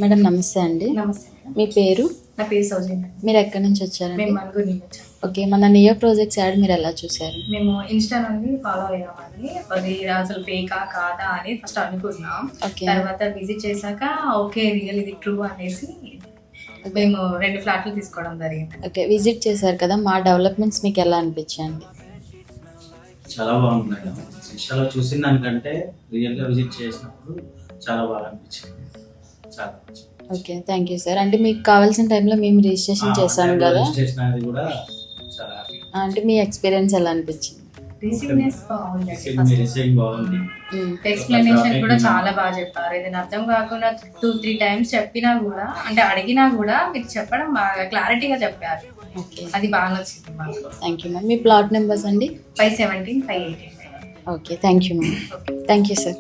Madam నమస్తే అండి. నమస్తే మేడం. మీ పేరు? నా పేరు సౌజన్య. మీరు ఎక్కడి నుంచి వచ్చారండి? మేము మనుగురు నుంచి వచ్చాము. ఓకే, మన నియో ప్రాజెక్ట్స్ యాడ్ మీరు ఎలా చూసారు? మేము ఇన్స్టా నుండి ఫాలో అయ్యామండి. అది అసలు ఫేకా కాదా అని ఫస్ట్ అనుకున్నాం. తర్వాత విజిట్ చేశాక ఓకే రియల్ ఇది ట్రూ అనేసి మేము 2 ఫ్లాట్లు తీసుకోవడం జరిగింది. ఓకే, విజిట్ చేశారు కదా, మా డెవలప్మెంట్స్ మీకు ఎలా అనిపించాయండి? చాలా బాగుంది మేడం. ఇన్స్టాలో చూసిన దానికంటే రియల్గా విజిట్ చేసినప్పుడు చాలా బాగా అనిపించింది. చాలా ఓకే, థ్యాంక్ యూ సార్. అంటే మీకు కావాల్సిన టైంలో మేము రిజిస్ట్రేషన్ చేశాం కదా, రిజిస్ట్రేషన్ అనేది కూడా చాలా అంటే మీ ఎక్స్పీరియన్స్ ఎలా అనిపించింది? రిసీవ్నెస్ బాగుంది. రిసీవింగ్ బాగుంది. ఎక్స్ప్లెనేషన్ కూడా చాలా బాగా చెప్పారు. ఏదైనా అర్థం కాకుండా 2-3 టైమ్స్ చెప్పినా కూడా, అంటే అడిగినా కూడా మీరు చెప్పడం బాగా క్లారిటీగా చెప్పారు. ఓకే, అది బాగా నచ్చింది మాకు. Thank you ma'am. Me plot numbers అండి? 517, 518. Okay, thank you ma'am. Thank you sir.